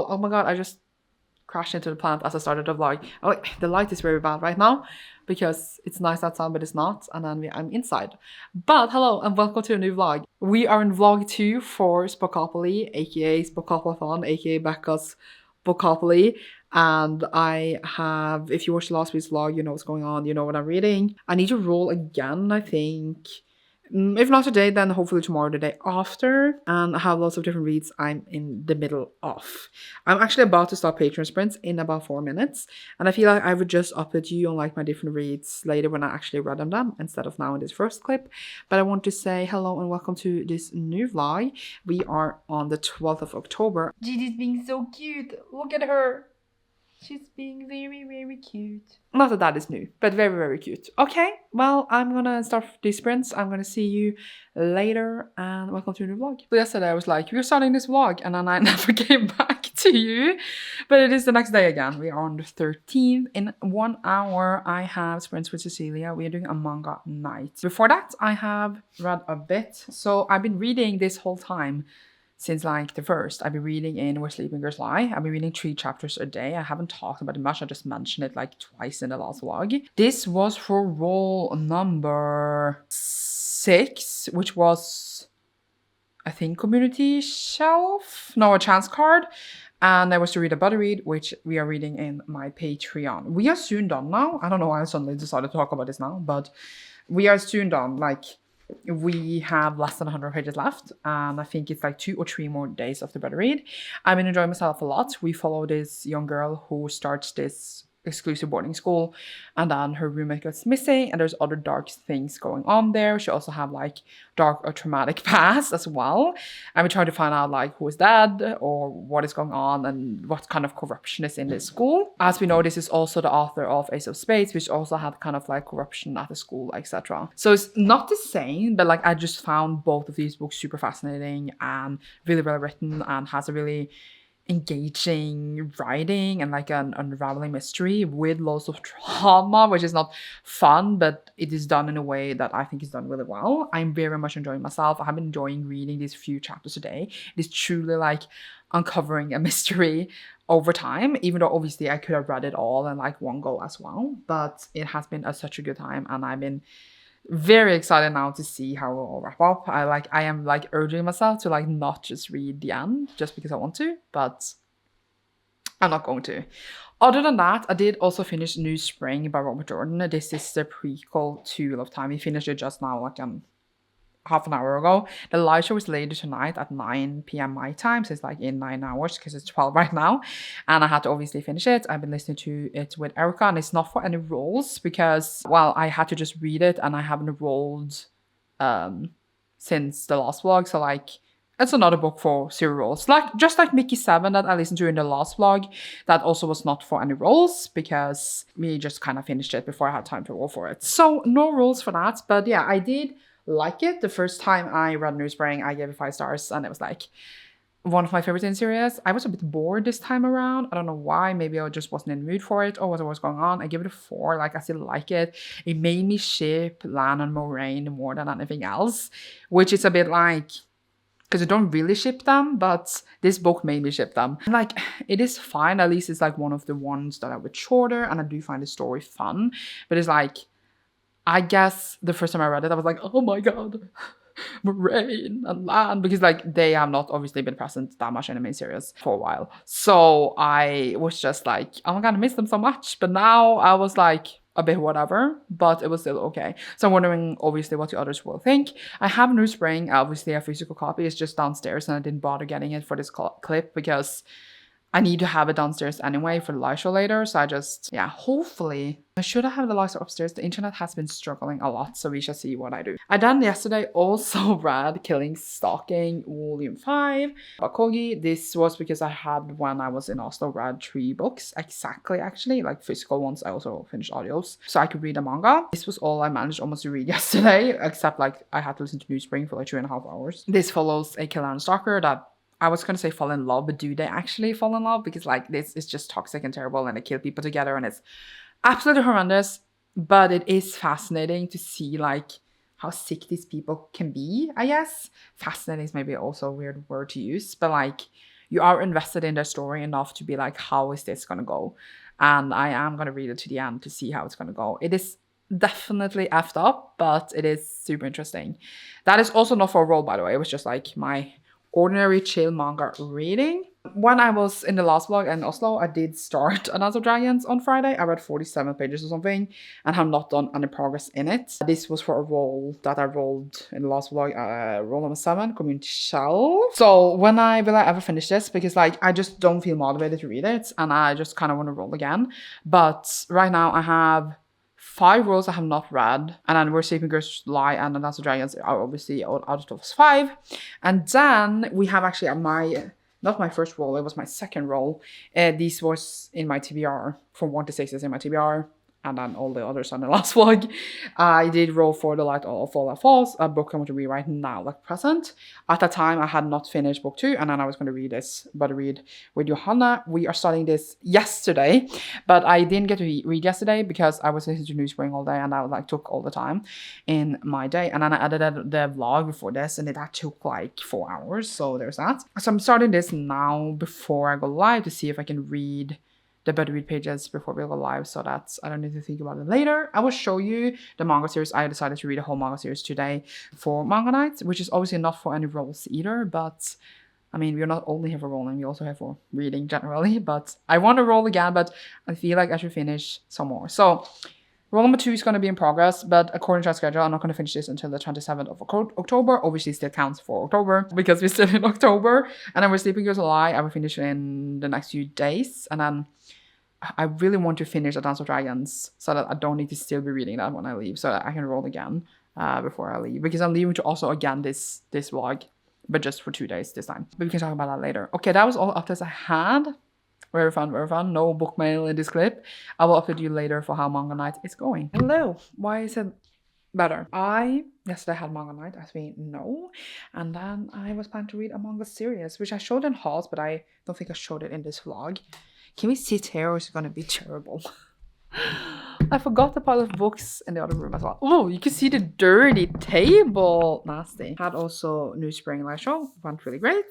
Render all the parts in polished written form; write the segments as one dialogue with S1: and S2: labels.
S1: hello. Oh my god, I just crashed into the plant as I started the vlog. Oh, the light is very bad right now because it's nice outside, but it's not. And then I'm inside. But hello and welcome to a new vlog. We are in vlog 2 for Spookopoly, aka Spookoplathon, aka Becca's Spookopoly. And I have, if you watched last week's vlog, you know what's going on, you know what I'm reading. I need to roll again, I think. If not today, then hopefully tomorrow, the day after. And I have lots of different reads I'm in the middle of. I'm actually about to start Patreon sprints in about 4 minutes. And I feel like I would just update you on like my different reads later when I actually read them instead of now in this first clip. But I want to say hello and welcome to this new vlog. We are on the 12th of October. Gigi's being so cute. Look at her. She's being very, very cute. Not that that is new, but very, very cute. Okay, well, I'm gonna start these sprints. I'm gonna see you later and welcome to a new vlog. So yesterday I was like, we're starting this vlog and then I never came back to you. But it is the next day again. We are on the 13th. In 1 hour, I have sprints with Cecilia. We are doing a manga night. Before that, I have read a bit. So I've been reading this whole time. Since like the first, I've been reading in Where Sleeping Girls Lie. I've been reading 3 chapters a day. I haven't talked about it much. I just mentioned it like twice in the last vlog. This was for roll number 6, which was, I think, community shelf? No, a chance card. And I was to read a buddy read, which we are reading in my Patreon. We are soon done now. I don't know why I suddenly decided to talk about this now, but we are soon done. Like, we have less than 100 pages left, and I think it's like 2 or 3 more days of the better read. I've been enjoying myself a lot. We follow this young girl who starts this exclusive boarding school, and then her roommate goes missing, and there's other dark things going on there. She also have like dark or traumatic past as well, and we try to find out like who is dead or what is going on and what kind of corruption is in this school. As we know, this is also the author of Ace of Spades, which also had kind of like corruption at the school, etc. So it's not the same, but like I just found both of these books super fascinating and really well written, and has a really engaging writing and like an unraveling mystery with lots of drama, which is not fun, but it is done in a way that I think is done really well. I'm very much enjoying myself. I have been enjoying reading these few chapters a day. It is truly like uncovering a mystery over time, even though obviously I could have read it all in like one go as well, but it has been such a good time, and I've been very excited now to see how it will all wrap up. I am like urging myself to like not just read the end just because I want to, but I'm not going to. Other than that, I did also finish New Spring by Robert Jordan. This is the prequel to Wheel of Time. We finished it just now, like half an hour ago. The live show is later tonight at 9 p.m. my time, so it's like in 9 hours because it's 12 right now, and I had to obviously finish it. I've been listening to it with Erica, and it's not for any roles because, well, I had to just read it and I haven't rolled since the last vlog, so like it's another book for 0 roles, like just like Mickey 7 that I listened to in the last vlog. That also was not for any roles because we just kind of finished it before I had time to roll for it, so no rules for that. But yeah, I did like it. The first time I read New Spring, I gave it 5 stars, and it was like one of my favorites in series. I was a bit bored this time around. I don't know why. Maybe I just wasn't in the mood for it or what was going on. I give it a 4. Like, I still like it. It made me ship Lan and Moraine more than anything else, which is a bit like, because I don't really ship them, but this book made me ship them. And like, it is fine. At least it's like one of the ones that are a bit shorter, and I do find the story fun. But it's like, I guess the first time I read it, I was like, oh my god, Moraine and Lan, because like they have not obviously been present that much in the main series for a while. So I was just like, oh my god, I miss them so much. But now I was like a bit whatever, but it was still okay. So I'm wondering obviously what the others will think. I have New Spring, obviously a physical copy. It's just downstairs, and I didn't bother getting it for this clip because I need to have it downstairs anyway for the live show later. So I just, yeah, hopefully. I should have the live show upstairs. The internet has been struggling a lot, so we shall see what I do. I then yesterday also read Killing Stalking Volume 5 by Kogi. This was because I had, when I was in Oslo, read 3 books. Exactly, actually, like physical ones. I also finished audios, so I could read a manga. This was all I managed almost to read yesterday, except like I had to listen to New Spring for like 2.5 hours. This follows a killer and stalker that, I was going to say fall in love, but do they actually fall in love? Because like this is just toxic and terrible, and they kill people together, and it's absolutely horrendous. But it is fascinating to see like how sick these people can be, I guess. Fascinating is maybe also a weird word to use, but like you are invested in the story enough to be like, how is this gonna go? And I am gonna read it to the end to see how it's gonna go. It is definitely effed up, but it is super interesting. That is also not for a role, by the way. It was just like my ordinary chill manga reading. When I was in the last vlog in Oslo, I did start A Dance of Dragons on Friday. I read 47 pages or something and have not done any progress in it. This was for a role that I rolled in the last vlog, role number 7, Community Shell. So when will I ever finish this? Because like, I just don't feel motivated to read it and I just kind of want to roll again. But right now I have 5 roles I have not read, and then Where Sleeping Girls Lie and The Dance of Dragons are obviously out of those 5. And then we have actually not my first role, it was my second role. This was in my TBR, from 1 to 6 is in my TBR, and then all the others on the last vlog. I did roll for The Light of All That Falls, a book I want to read right now, like present. At that time, I had not finished book 2, and then I was going to read this, but read with Johanna. We are starting this yesterday, but I didn't get to read yesterday because I was listening to Newspring all day, and that like took all the time in my day. And then I edited the vlog before this, and that took like 4 hours, so there's that. So I'm starting this now before I go live to see if I can read the better read pages before we go live, so that I don't need to think about it later. I will show you the manga series. I decided to read a whole manga series today for Manga Night, which is obviously not for any roles either, but I mean, we're not only here for rolling, we also have for reading generally, but I want to roll again, but I feel like I should finish some more. So roll number 2 is going to be in progress, but according to our schedule, I'm not going to finish this until the 27th of October. Obviously, still counts for October because we're still in October. And then We're Sleeping Girls Lie, I will finish in the next few days. And then I really want to finish A Dance of Dragons so that I don't need to still be reading that when I leave, so that I can roll again before I leave. Because I'm leaving to also again this vlog, but just for 2 days this time. But we can talk about that later. Okay, that was all updates I had. Very fun, very fun. No book mail in this clip. I will update you later for how Manga Night is going. Hello. Why is it better? Yesterday had Manga Night, as we know. And then I was planning to read a manga series, which I showed in hauls, but I don't think I showed it in this vlog. Can we sit here or is it going to be terrible? I forgot the pile of books in the other room as well. Oh, you can see the dirty table. Nasty. Had also New Spring live show. Went really great.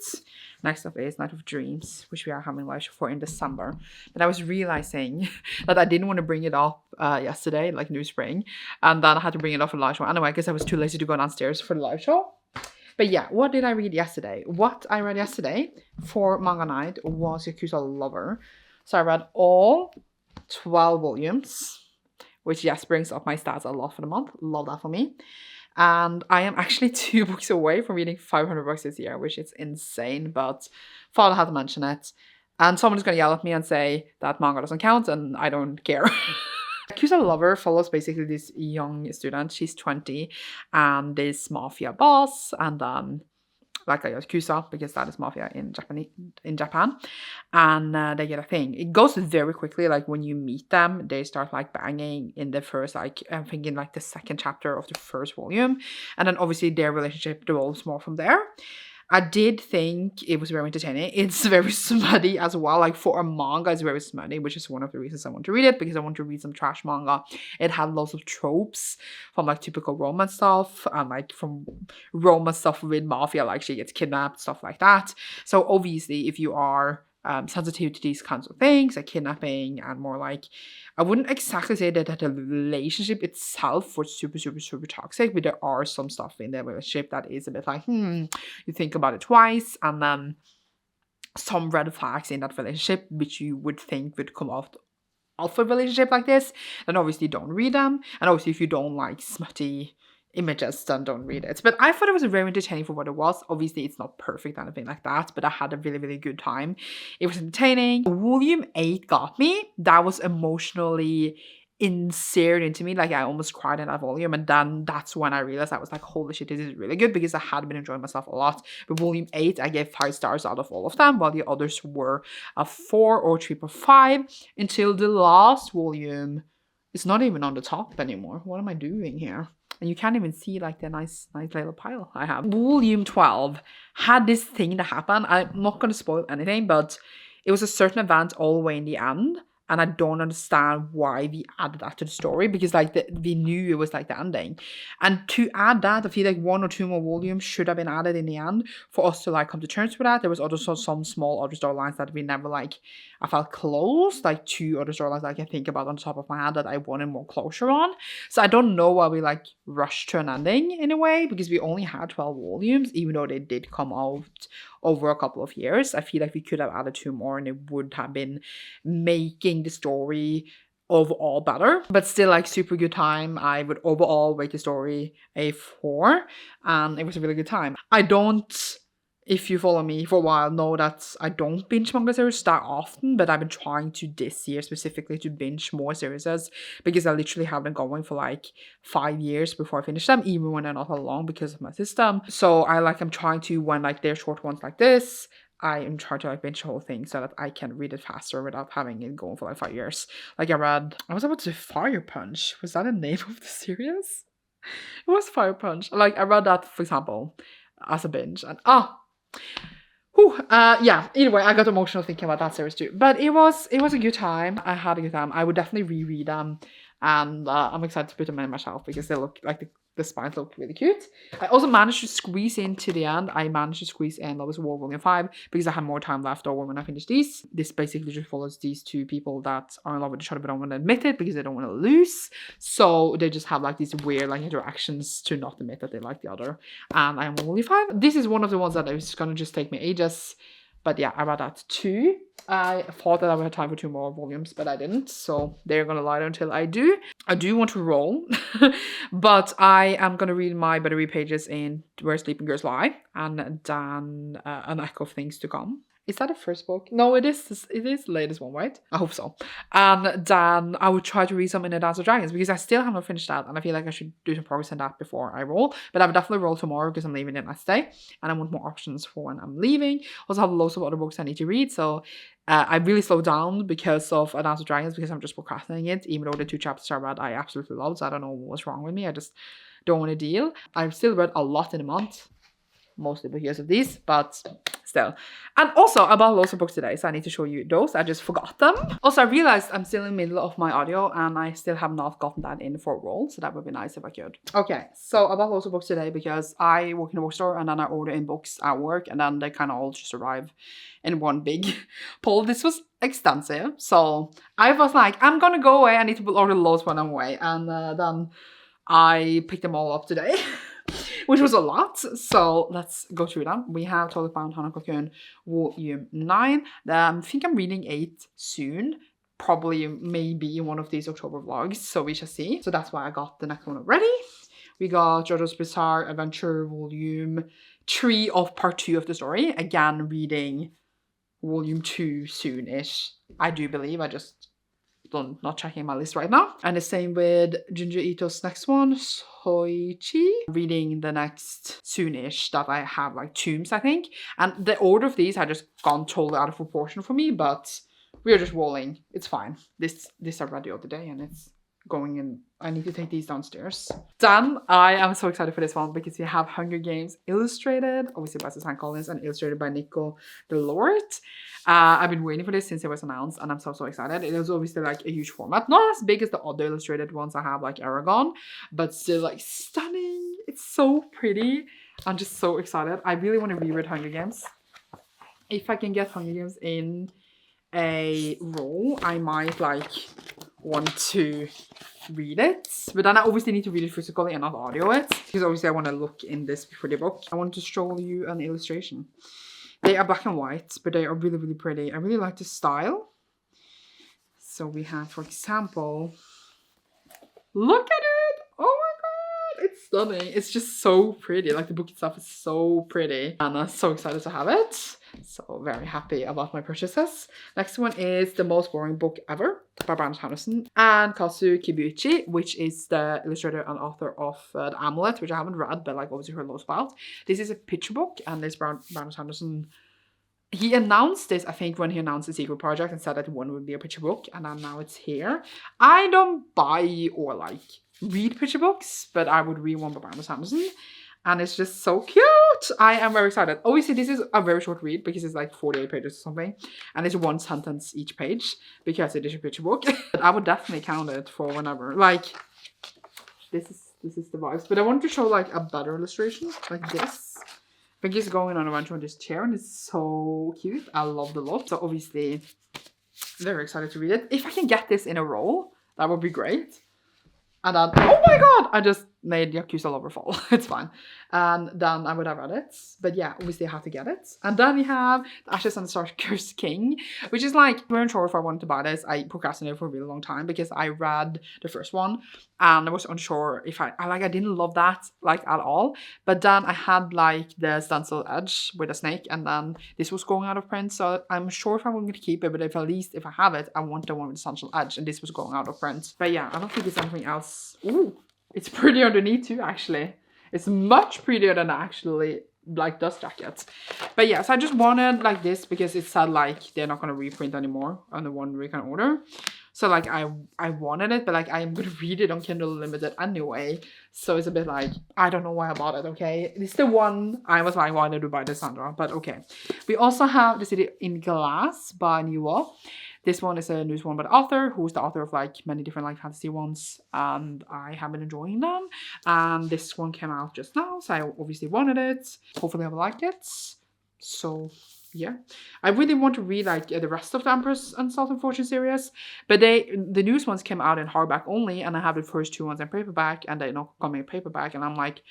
S1: Next up is Night of Dreams, which we are having live show for in December. But I was realizing that I didn't want to bring it up yesterday, like New Spring. And then I had to bring it up for the live show anyway, because I was too lazy to go downstairs for the live show. But yeah, what did I read yesterday? What I read yesterday for Manga Night was Yakuza Lover. So I read all 12 volumes, which yes, brings up my stats a lot for the month. Love that for me. And I am actually 2 books away from reading 500 books this year, which is insane, but father had to mention it. And someone is going to yell at me and say that manga doesn't count, and I don't care. Yakuza Lover follows basically this young student. She's 20, and this mafia boss, and then like a Yakuza, because that is mafia in Japan, and they get a thing. It goes very quickly. Like when you meet them, they start like banging in the first, like I'm thinking like the 2nd chapter of the 1st volume, and then obviously their relationship develops more from there. I did think it was very entertaining. It's very smutty as well. Like for a manga, it's very smutty, which is one of the reasons I want to read it, because I want to read some trash manga. It had lots of tropes from like typical romance stuff, and like from romance stuff with mafia, like she gets kidnapped, stuff like that. So obviously, if you are sensitive to these kinds of things, like kidnapping, and more like, I wouldn't exactly say that the relationship itself was super toxic, but there are some stuff in the relationship that is a bit like, you think about it twice, and then some red flags in that relationship, which you would think would come out of a relationship like this, then obviously don't read them. And obviously if you don't like smutty images, then don't read it. But I thought it was very entertaining for what it was. Obviously it's not perfect or anything like that, but I had a really good time. It was entertaining. Volume 8 got me. That was emotionally insered into me. Like I almost cried in that volume, and then that's when I realized I was like, holy shit, this is really good, because I had been enjoying myself a lot. But volume 8 I gave 5 stars out of all of them, while the others were a 4 or 3.5 until the last volume. It's not even on the top anymore. What am I doing here? And you can't even see like the nice little pile I have. Volume 12 had this thing that happened. I'm not going to spoil anything, but it was a certain event all the way in the end. And I don't understand why we added that to the story, because like we knew it was like the ending. And to add that, I feel like 1 or 2 more volumes should have been added in the end for us to like come to terms with that. There was also some small other storylines that we never like, I felt close, like 2 other storylines I can think about on the top of my head that I wanted more closure on. So I don't know why we like rushed to an ending in a way, because we only had 12 volumes, even though they did come out over a couple of years. I feel like we could have added 2 more and it would have been making the story overall better, but still like super good time. I would overall rate the story a 4, and it was a really good time. I don't, if you follow me for a while, know that I don't binge manga series that often, but I've been trying to this year specifically to binge more series, because I literally have been going for like 5 years before I finish them, even when they're not that long because of my system. So I'm trying to, when like they're short ones like this, I am trying to like binge the whole thing so that I can read it faster without having it going for like 5 years. Like I was about to say Fire Punch. Was that the name of the series? It was Fire Punch. Like I read that, for example, as a binge, and yeah, either way, I got emotional thinking about that series too. But it was a good time. I had a good time. I would definitely reread them, and I'm excited to put them in myself because they look like the spines look really cute. I also managed to squeeze into the end. I managed to squeeze in Love is War Volume 5 because I had more time left over when I finished these. This basically just follows these 2 people that are in love with each other but don't want to admit it because they don't want to lose. So they just have like these weird like interactions to not admit that they like the other. And I'm on Volume 5. This is one of the ones that is gonna just take me ages. But yeah, I read that too. I thought that I would have time for 2 more volumes, but I didn't. So they're gonna lie until I do. I do want to roll, but I am gonna read my Better Read pages in Where Sleeping Girls Lie, and then An Echo of Things to Come. Is that the first book? No, it is the latest one, right? I hope so. And then I would try to read some in the Dance of Dragons because I still haven't finished that, and I feel like I should do some progress in that before I roll. But I would definitely roll tomorrow because I'm leaving it next day, and I want more options for when I'm leaving. Also have loads of other books I need to read, so I really slowed down because of A Dance of Dragons because I'm just procrastinating it, even though the 2 chapters I read I absolutely loved, so I don't know what's wrong with me. I just don't want to deal. I've still read a lot in a month, mostly because of these, but still. And also I bought loads of books today, so I need to show you those. I just forgot them. Also, I realized I'm still in the middle of my audio and I still have not gotten that in for a roll, so that would be nice if I could. Okay, so I bought loads of books today because I work in a bookstore and then I order in books at work and then they kind of all just arrive in one big pull. This was extensive, so I was like, I'm gonna go away, I need to order loads when I'm away, and then I picked them all up today. Which was a lot, so let's go through them. We have Totally Bound Hanako-kun Volume 9. I think I'm reading 8 soon. Probably, maybe in one of these October vlogs, so we shall see. So that's why I got the next one already. We got JoJo's Bizarre Adventure Volume 3 of Part 2 of the story. Again, reading Volume 2 soon-ish, I do believe. I just not checking my list right now. And the same with Junji Ito's next one, Soichi. Reading the next soon-ish that I have, like Tombs, I think. And the order of these had just gone totally out of proportion for me, but we are just rolling. It's fine. This I read the other day and it's going in. I need to take these downstairs. Then I am so excited for this one because we have Hunger Games illustrated, obviously by Susan Collins, and illustrated by Nico Delort. I've been waiting for this since it was announced and I'm so excited. It is obviously like a huge format, not as big as the other illustrated ones I have, like Aragon, but still like stunning. It's so pretty. I'm just so excited. I really want to reread Hunger Games. If I can get Hunger Games in a roll, I might like want to read it, but then I obviously need to read it physically and not audio it, because obviously I want to look in this before the book. I want to show you an illustration. They are black and white, but they are really pretty. I really like the style. So we have, for example, look at it! Oh my god, it's stunning. It's just so pretty. Like the book itself is so pretty, and I'm so excited to have it. So very happy about my purchases. Next one is The Most Boring Book Ever by Brandon Sanderson and Kazu Kibuichi, which is the illustrator and author of The Amulet, which I haven't read, but like obviously heard loads about. This is a picture book, and this Brandon Sanderson, he announced this, I think, when he announced the Secret Project and said that one would be a picture book, and then now it's here. I don't buy or like read picture books, but I would read one by Brandon Sanderson. And it's just so cute. I am very excited. Obviously, this is a very short read because it's like 48 pages or something. And it's one sentence each page because it is a picture book. But I would definitely count it for whenever. Like, this is the vibes. But I wanted to show like a better illustration, like this. Because going on a adventure on this chair and it's so cute. I love the lot. So obviously, very excited to read it. If I can get this in a roll, that would be great. And then, oh my god, I just made Yakuza Lover fall. It's fine. And then I would have read it. But yeah, obviously I have to get it. And then we have The Ashes and Starkers King, which is like, we weren't sure if I wanted to buy this. I procrastinated for a really long time because I read the first one and I was unsure if I didn't love that like at all. But then I had like the stencil edge with a snake, and then this was going out of print. So I'm sure if I'm going to keep it, but if at least if I have it, I want the one with the stencil edge, and this was going out of print. But yeah, I don't think it's anything else. Ooh, it's pretty underneath too, actually. It's much prettier than actually like dust jackets. But yeah, so I just wanted like this because it said like they're not going to reprint anymore on the one we can order. So like I wanted it, but like I am going to read it on Kindle Unlimited anyway. So it's a bit like, I don't know why I bought it, okay? It's the one I was like, why did you buy this, Sandra? But okay. We also have The City in Glass by Newell. This one is a news one by the author, who's the author of like many different like fantasy ones, and I have been enjoying them. And this one came out just now, so I obviously wanted it. Hopefully I will like it. So yeah, I really want to read like the rest of the Empress and Salt and Fortune series, but the news ones came out in hardback only, and I have the first two ones in paperback, and they're not coming in paperback, and I'm like,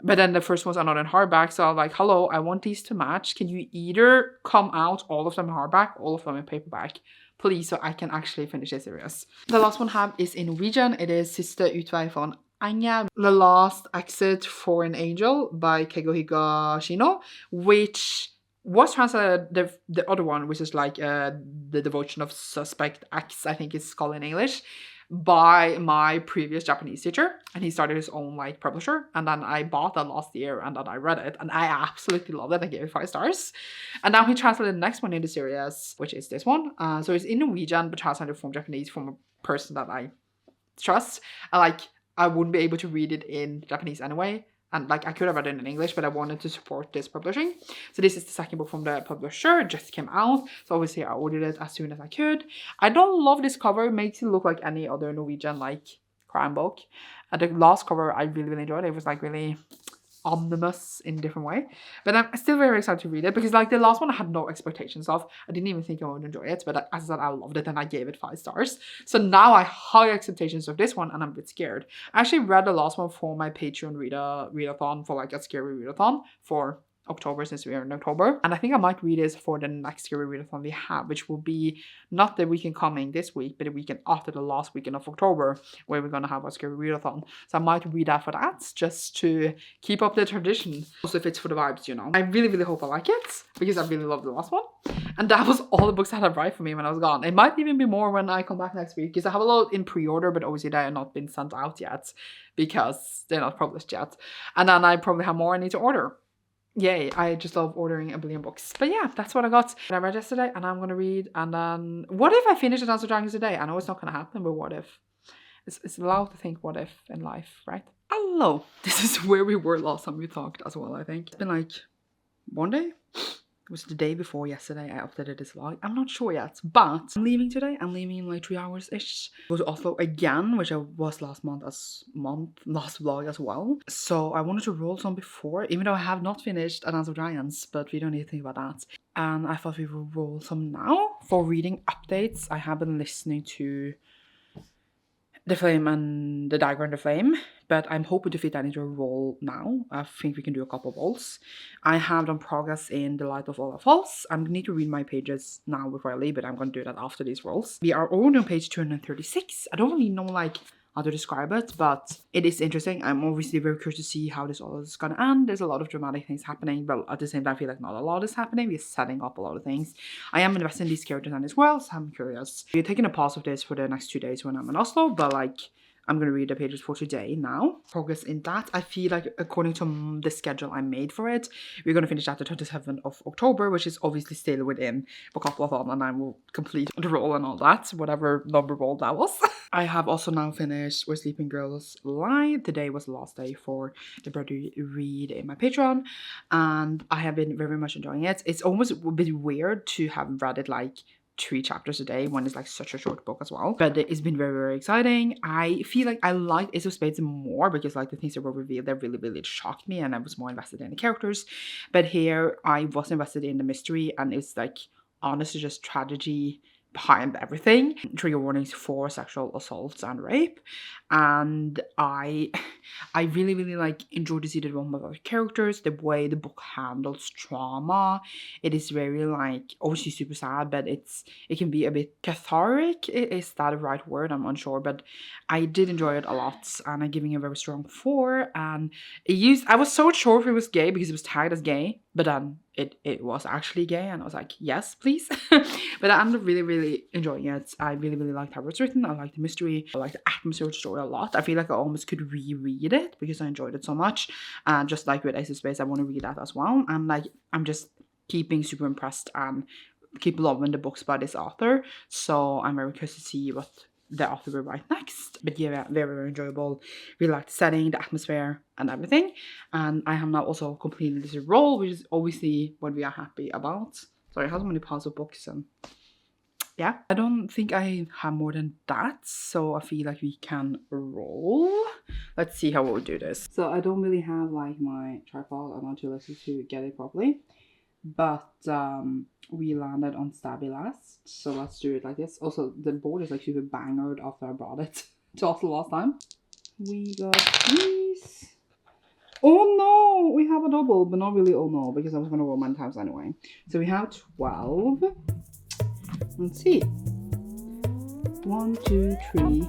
S1: but then the first ones are not in hardback, so I'm like, hello, I want these to match. Can you either come out all of them in hardback, all of them in paperback, please, so I can actually finish this series. The last one I have is in Norwegian. It is Siste utvei von Anja, The Last Exit for an Angel by Keigo Higashino, which was translated, the other one, which is like The Devotion of Suspect X, I think it's called in English, by my previous Japanese teacher, and he started his own like publisher, and then I bought that last year, and then I read it, and I absolutely loved it. I gave it 5 stars. And now he translated the next one in the series, which is this one. So it's in Norwegian, but translated from Japanese from a person that I trust. And like, I wouldn't be able to read it in Japanese anyway. And like, I could have read it in English, but I wanted to support this publishing. So this is the second book from the publisher. It just came out. So obviously I ordered it as soon as I could. I don't love this cover. It makes it look like any other Norwegian like crime book. And the last cover I really, really enjoyed. It was like really omnibus in a different way. But I'm still very excited to read it because like the last one I had no expectations of. I didn't even think I would enjoy it, but as I said, I loved it and I gave it 5 stars. So now I have high expectations of this one and I'm a bit scared. I actually read the last one for my Patreon readathon, for like a scary readathon for October, since we are in October, and I think I might read this for the next scary readathon we have, which will be not the weekend coming this week, but the weekend after the last weekend of October, where we're gonna have a scary readathon. So I might read that for that, just to keep up the tradition. Also, if it's for the vibes, you know. I really, really hope I like it because I really loved the last one, and that was all the books that had arrived for me when I was gone. It might even be more when I come back next week because I have a lot in pre-order, but obviously they have not been sent out yet because they're not published yet, and then I probably have more I need to order. Yay, I just love ordering a billion books. But yeah, that's what I got. I read yesterday and I'm gonna read, and then what if I finish the Dance of Dragons today? I know it's not gonna happen, but what if? It's allowed to think what if in life, right? Hello. This is where we were last time we talked as well, I think. It's been like one day? It was the day before yesterday I updated this vlog. I'm not sure yet, but I'm leaving today. I'm leaving in like 3 hours-ish. Go to Oslo again, which I was last last vlog as well. So I wanted to roll some before, even though I have not finished A Dance of Giants, but we don't need to think about that. And I thought we would roll some now. For reading updates, I have been listening to The Flame and the Dagger and the Flame, but I'm hoping to fit that into a roll now. I think we can do a couple of rolls. I have done progress in The Light of Olaf Falls. I'm going to need to read my pages now before I leave, but I'm going to do that after these rolls. We are only on page 236. I don't really know like how to describe it, but it is interesting. I'm obviously very curious to see how this all is going to end. There's a lot of dramatic things happening, but at the same time I feel like not a lot is happening. We're setting up a lot of things. I am investing in these characters as well, so I'm curious. We're taking a pause of this for the next 2 days when I'm in Oslo, but like I'm going to read the pages for today now. Progress in that. I feel like according to the schedule I made for it, we're going to finish at the 27th of October, which is obviously still within Spookoplathon, and I will complete the roll and all that, whatever number roll that was. I have also now finished Where Sleeping Girls Lie. Today was the last day for the brother read in my Patreon, and I have been very much enjoying it. It's almost a bit weird to have read it like 3 chapters a day when it's like such a short book as well, but it's been very, very exciting. I feel like I like Ace of Spades more because like the things that were revealed, they really, really shocked me, and I was more invested in the characters. But here I was invested in the mystery, and it's like honestly just tragedy behind everything. Trigger warnings for sexual assaults and rape, and I really, really like enjoyed to see the development of the characters, the way the book handles trauma. It is very like obviously super sad, but it can be a bit cathartic. Is that a right word? I'm unsure, but I did enjoy it a lot, and I'm giving a very strong 4. And I was so sure if it was gay because it was tagged as gay, but then it was actually gay, and I was like, yes, please. But I'm really, really enjoying it. I really, really liked how it's written. I like the mystery. I like the atmosphere of the story a lot. I feel like I almost could reread it because I enjoyed it so much. And just like with Ace of Spades, I want to read that as well. And like, I'm just keeping super impressed and keep loving the books by this author. So I'm very curious to see what the author will write next. But yeah, very, very enjoyable. Really like the setting, the atmosphere, and everything. And I have now also completed this role, which is obviously what we are happy about. Sorry, I have so many piles of books, and yeah, I don't think I have more than that, so I feel like we can roll. Let's see how we'll do this. So I don't really have like my tripod. I'm not too lazy to get it properly, but we landed on Stabby last, so let's do it like this. Also, the board is like super bangered after I brought it to Oslo last time. We got these. Oh no, we have a double, but not really. Oh no, because I was gonna roll 9 times anyway. So we have 12. Let's see. 1, 2, 3.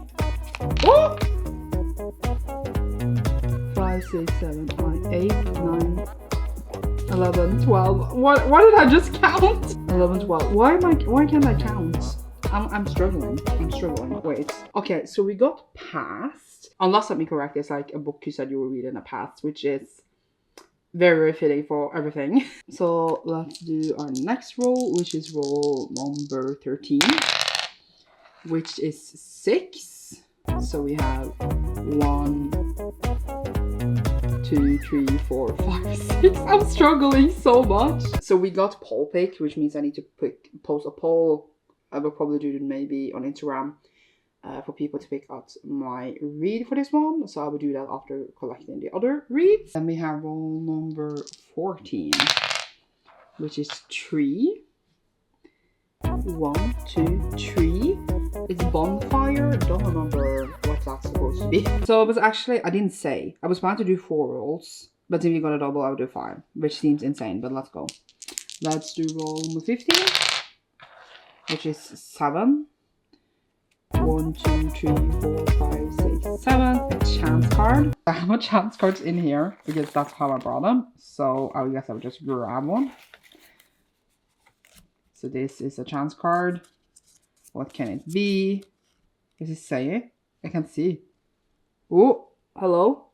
S1: Oh! 5, 6, 7, 8, 9, 11, 12. What did I just count? 11, 12. Why can't I count? I'm struggling. Wait. Okay, so we got past. Unless let me correct, it's like a book you said you were reading a past, which is very, very fitting for everything. So let's do our next roll, which is roll number 13, which is 6. So we have 1, 2, 3, 4, 5, 6. I'm struggling so much. So we got poll picked, which means I need to post a poll. I will probably do it maybe on Instagram for people to pick out my read for this one. So I will do that after collecting the other reads. Then we have roll number 14, which is 3. 1, 2, 3. It's bonfire. Don't remember what that's supposed to be. So it was actually, I didn't say. I was planning to do 4 rolls, but if you got a double, I would do 5, which seems insane, but let's go. Let's do roll number 15, which is 7. 1, 2, 3, 4, 5, 6, 7. A chance card. I have no chance cards in here because that's how I brought them. So I guess I would just grab one. So this is a chance card. What can it be? Does it say it? I can't see. Oh, hello.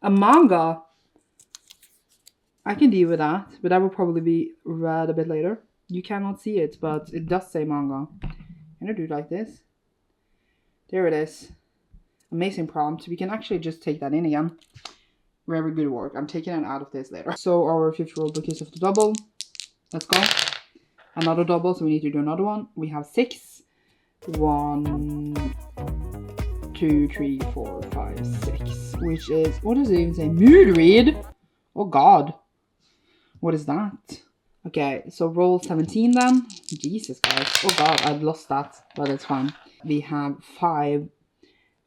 S1: A manga. I can deal with that, but that will probably be read a bit later. You cannot see it, but it does say manga. Can I do it like this? There it is. Amazing prompt. We can actually just take that in again. Very good work. I'm taking it out of this later. So our 5th roll because of the double. Let's go. Another double, so we need to do another one. We have 6. 1, 2, 3, 4, 5, 6. Which is, what does it even say? Mood read? Oh god. What is that? Okay, so roll 17 then. Jesus, guys. Oh god, I've lost that, but it's fine. We have 5.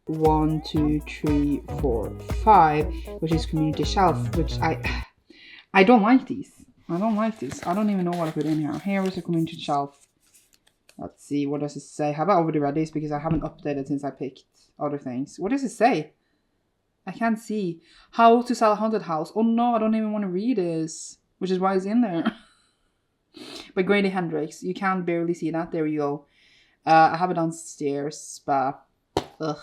S1: 1, 2, 3, 4, 5, which is community shelf, which I don't like these. I don't like this. I don't even know what I put in here. Here is a community shelf. Let's see, what does it say? Have I already read this? Because I haven't updated since I picked other things. What does it say? I can't see. How to sell a haunted house. Oh no, I don't even want to read this. Which is why it's in there. By Grady Hendrix. You can barely see that. There you go. I have it downstairs, but ugh.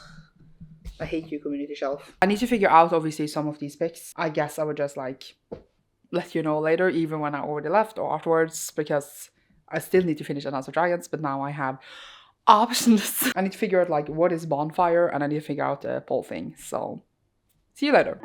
S1: I hate you, community shelf. I need to figure out, obviously, some of these picks. I guess I would just, like, let you know later, even when I already left or afterwards, because I still need to finish Dance of Dragons, but now I have options. I need to figure out like what is bonfire, and I need to figure out the pole thing. So see you later.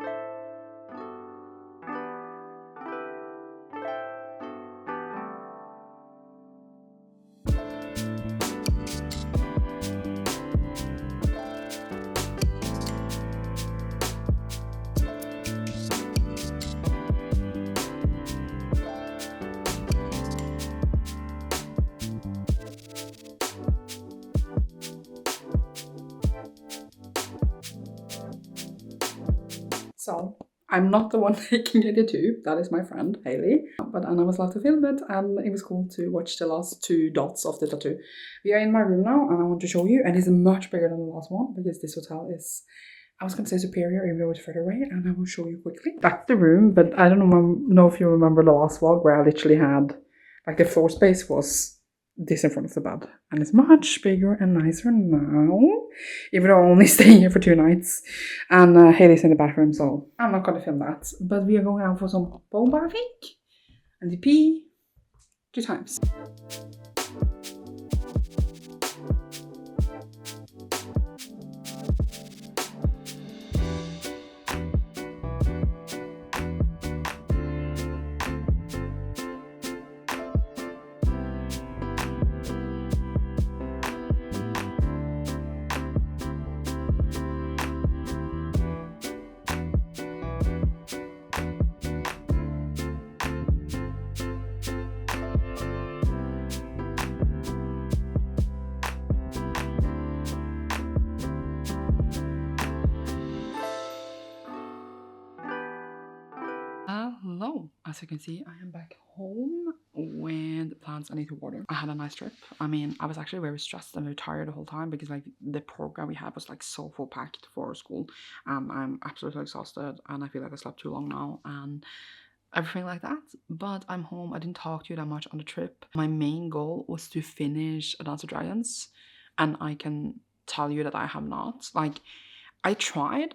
S1: So I'm not the one taking it too. That is my friend Haley. But Anna was allowed to film it, and it was cool to watch the last 2 dots of the tattoo. We are in my room now, and I want to show you. And it's much bigger than the last one because this hotel is, I was gonna say superior, even though it's further away, and I will show you quickly. That's the room, but I don't know if you remember the last vlog where I literally had, like, the floor space was this in front of the bed, and it's much bigger and nicer now, even though I'm only staying here for 2 nights, and Haley's in the bathroom, so I'm not gonna film that, but we are going out for some boba, I think, and the pee 2 times. Hello, as you can see, I am back home with plants I need to water. I had a nice trip. I mean, I was actually very stressed and very tired the whole time because like the program we had was like so full packed for school. I'm absolutely exhausted and I feel like I slept too long now and everything like that. But I'm home. I didn't talk to you that much on the trip. My main goal was to finish A Dance of Dragons, and I can tell you that I have not. Like, I tried.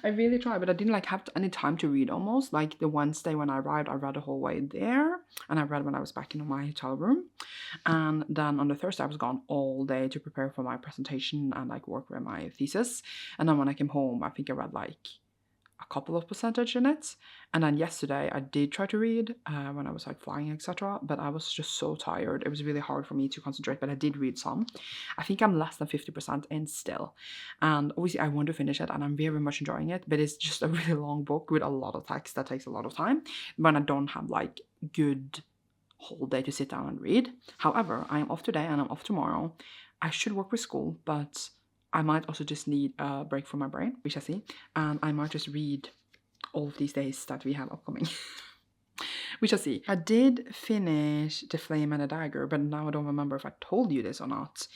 S1: I really tried, but I didn't like have any time to read almost. Like the Wednesday when I arrived, I read the whole way there, and I read when I was back in my hotel room. And then on the Thursday, I was gone all day to prepare for my presentation and like work with my thesis. And then when I came home, I think I read like a couple of percentage in it. And then yesterday I did try to read when I was like flying, etc., but I was just so tired. It was really hard for me to concentrate, but I did read some. I think I'm less than 50% in still, and obviously I want to finish it and I'm very much enjoying it, but it's just a really long book with a lot of text that takes a lot of time when I don't have like good whole day to sit down and read. However, I am off today and I'm off tomorrow. I should work with school, but I might also just need a break from my brain, which I see, and I might just read all of these days that we have upcoming. We shall see. I did finish The Flame and the Dagger, but now I don't remember if I told you this or not.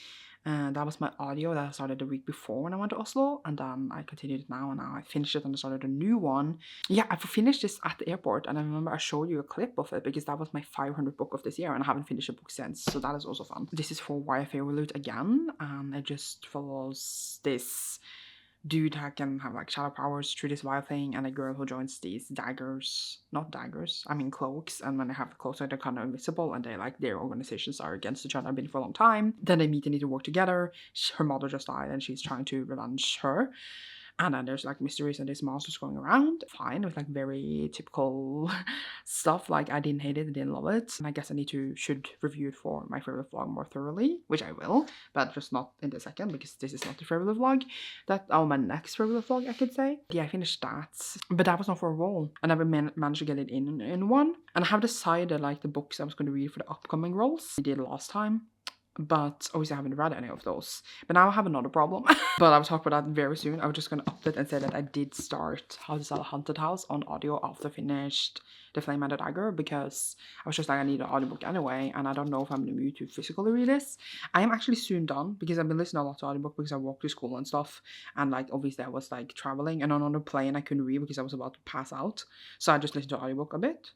S1: That was my audio that I started the week before when I went to Oslo, and then I continued it now, and now I finished it and I started a new one. Yeah, I finished this at the airport, and I remember I showed you a clip of it because that was my 500 book of this year, and I haven't finished a book since, so that is also fun. This is for YFA Reloot again, and it just follows this dude who can have like shadow powers through this wild thing, and a girl who joins these daggers, not daggers, I mean cloaks, and when they have the cloaks they're kind of invisible, and they like their organizations are against each other, been for a long time. Then they meet and need to work together. Her mother just died and she's trying to revenge her. And then there's like mysteries and these monsters going around. Fine, it was like very typical stuff. Like I didn't hate it, I didn't love it. And I guess I should review it for my favorite vlog more thoroughly, which I will, but just not in the second because this is not the favorite vlog. My next favorite vlog, I could say. Yeah, I finished that, but that was not for a role. I never managed to get it in one. And I have decided like the books I was going to read for the upcoming roles. I did last time. But obviously I haven't read any of those. But now I have another problem. But I will talk about that very soon. I was just going to update and say that I did start How to Sell a Haunted House on audio after I finished The Flame and the Dagger, because I was just like, I need an audiobook anyway, and I don't know if I'm in the mood to physically read this. I am actually soon done because I've been listening a lot to audiobook because I walk to school and stuff, and like obviously I was like traveling, and on the plane I couldn't read because I was about to pass out, so I just listened to audiobook a bit.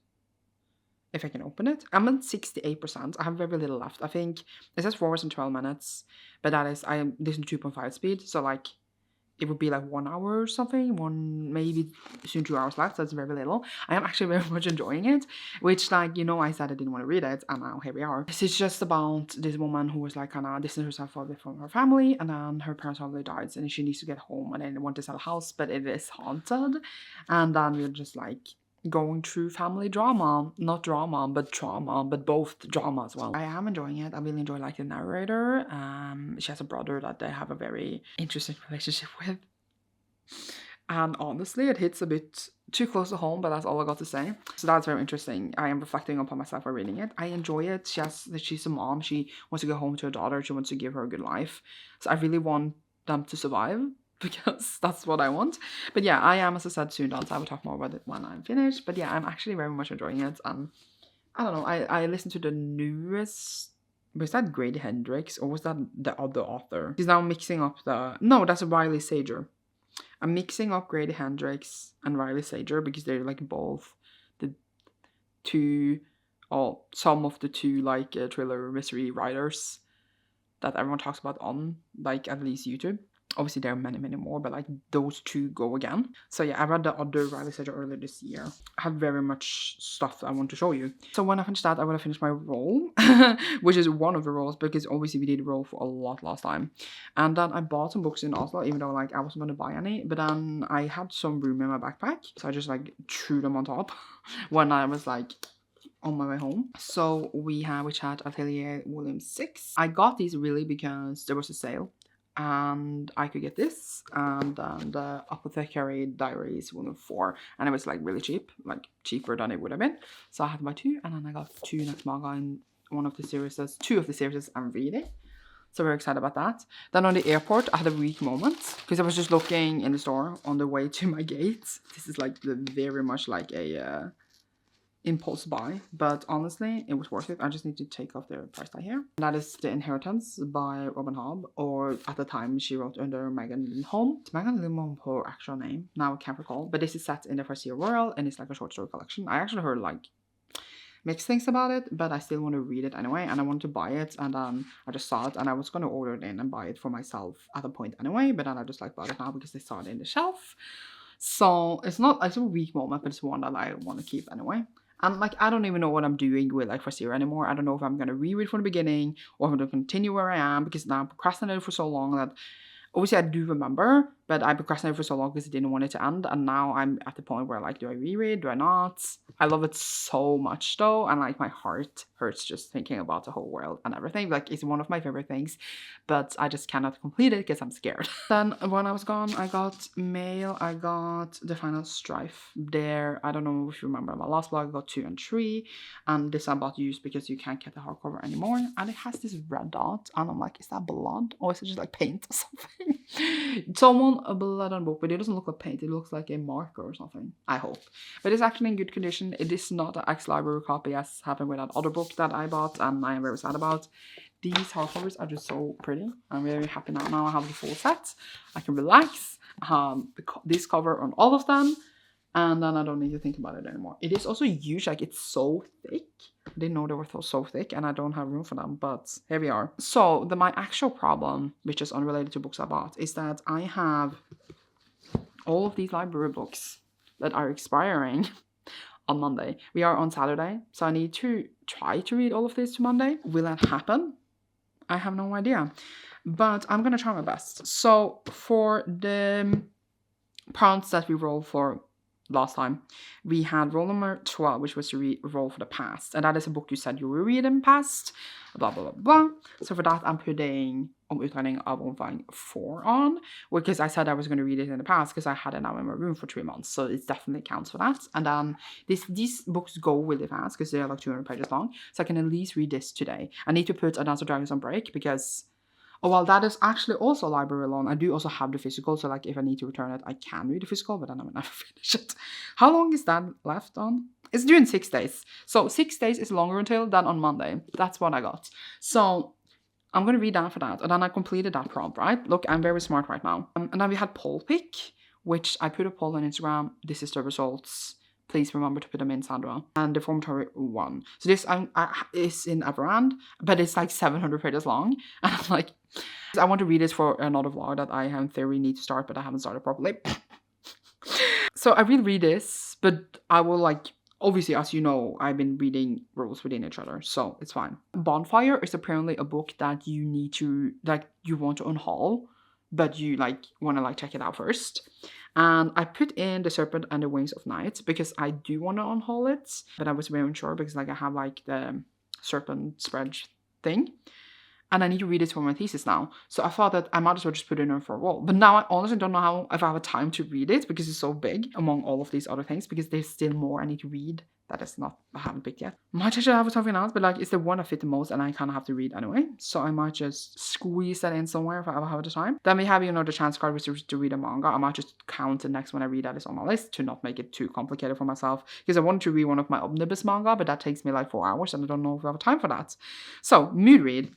S1: If I can open it. I'm at 68%. I have very little left. I think it says 4 hours and 12 minutes, but that is, I listen to 2.5 speed, so like it would be like 1 hour or something, maybe soon 2 hours left, so it's very little. I am actually very much enjoying it, which, like, you know, I said I didn't want to read it, and now here we are. This is just about this woman who was like kind of distanced herself a bit from her family, and then her parents suddenly died, and she needs to get home, and then they want to sell a house, but it is haunted, and then we're just like going through family drama, not drama but trauma, but both drama as well. I am enjoying it. I really enjoy like the narrator. She has a brother that they have a very interesting relationship with, and honestly it hits a bit too close to home, but that's all I got to say. So that's very interesting. I am reflecting upon myself while reading it. I enjoy it. She's a mom. She wants to go home to her daughter. She wants to give her a good life, so I really want them to survive, because that's what I want. But yeah, I am, as I said, soon done, so I will talk more about it when I'm finished. But yeah, I'm actually very much enjoying it. I don't know, I listened to the newest, was that Grady Hendrix, or was that the other author? He's now mixing up no, that's Riley Sager. I'm mixing up Grady Hendrix and Riley Sager, because they're like both the two, or some of the two like thriller mystery writers that everyone talks about on, like, at least YouTube. Obviously there are many more, but like those two go again. So yeah, I read the other Riley Sager earlier this year. I have very much stuff I want to show you. So when I finish that, I want to finish my roll, which is one of the rolls, because obviously we did roll for a lot last time. And then I bought some books in Oslo, even though like I wasn't going to buy any, but then I had some room in my backpack, so I just like threw them on top when I was like on my way home. So we have Witchhat Atelier Volume 6. I got these really because there was a sale, and I could get this, and then the Apothecary Diaries Volume 4, and it was like really cheap, like cheaper than it would have been. So I had to buy 2, and then I got 2 next manga in one of the series, 2 of the series I'm reading. So very excited about that. Then on the airport, I had a weak moment, because I was just looking in the store on the way to my gate. This is like very much like a impulse buy, but honestly it was worth it. I just need to take off the price tag here. That is The Inheritance by Robin Hobb, or at the time she wrote under Megan Lindholm. It's Megan Lindholm, her actual name, now I can't recall, but this is set in the Farseer world, and it's like a short story collection. I actually heard like mixed things about it, but I still want to read it anyway, and I wanted to buy it, and then I just saw it, and I was going to order it in and buy it for myself at a point anyway, but then I just like bought it now because they saw it in the shelf. So it's a weak moment, but it's one that I want to keep anyway. And like, I don't even know what I'm doing with like Farseer anymore. I don't know if I'm going to reread from the beginning, or if I'm going to continue where I am, because now I'm procrastinated for so long that obviously I do remember, but I procrastinated for so long because I didn't want it to end, and now I'm at the point where like, do I reread, do I not? I love it so much though, and like my heart hurts just thinking about the whole world and everything. Like, it's one of my favorite things, but I just cannot complete it because I'm scared. Then when I was gone, I got mail. I got The Final Strife there. I don't know if you remember my last vlog, I got 2 and 3, and this I bought used because you can't get the hardcover anymore, and it has this red dot, and I'm like, is that blood, or is it just like paint or something? Someone a blood on book, but it doesn't look like paint, it looks like a marker or something, I hope. But it's actually in good condition. It is not an ex-library copy as happened with that other book that I bought, and I am very sad about. These hardcovers are just so pretty. I'm very happy now. Now I have the full set. I can relax. This cover on all of them, and then I don't need to think about it anymore. It is also huge, like it's so thick. I didn't know they were so thick, and I don't have room for them, but here we are. So my actual problem, which is unrelated to books I bought, is that I have all of these library books that are expiring on Monday. We are on Saturday, so I need to try to read all of this to Monday. Will that happen? I have no idea, but I'm gonna try my best. So for the prompts that we rolled for last time, we had roll number 12, which was to roll for the past, and that is a book you said you will read in past, blah blah blah blah. So for that, I'm putting Utredning av omfang 4 on, because I said I was going to read it in the past because I had it now in my room for 3 months, so it definitely counts for that. And then these books go really fast because they're like 200 pages long, so I can at least read this today. I need to put A Dance of Dragons on break because, oh well, that is actually also a library loan. I do also have the physical, so like if I need to return it, I can read the physical, but then I will never finish it. How long is that left on? It's due in 6 days. So 6 days is longer until than on Monday. That's what I got. So I'm going to read that for that. And then I completed that prompt, right? Look, I'm very smart right now. And then we had poll pick, which I put a poll on Instagram. This is the results. Please remember to put them in, Sandra. And the formatory 1. So this is in Everand, but it's like 700 pages long. And I'm like, I want to read this for another vlog that I have in theory need to start, but I haven't started properly. So I will read this, but I will like, obviously, as you know, I've been reading rules within each other, so it's fine. Bonfire is apparently a book that you need to, like, you want to unhaul, but you like want to like check it out first. And I put in The Serpent and the Wings of Night because I do want to unhaul it, but I was very unsure because like I have like the serpent spread thing. And I need to read it for my thesis now. So I thought that I might as well just put it in for a wall. But now I honestly don't know if I have a time to read it because it's so big among all of these other things, because there's still more I need to read that is not, I haven't picked yet. Might actually have something else, but like it's the one I fit the most and I kind of have to read anyway. So I might just squeeze that in somewhere if I ever have the time. Then we have, you know, the chance card, which is to read a manga. I might just count the next one I read that is on my list to not make it too complicated for myself, because I wanted to read one of my omnibus manga, but that takes me like 4 hours and I don't know if I have time for that. So mood read.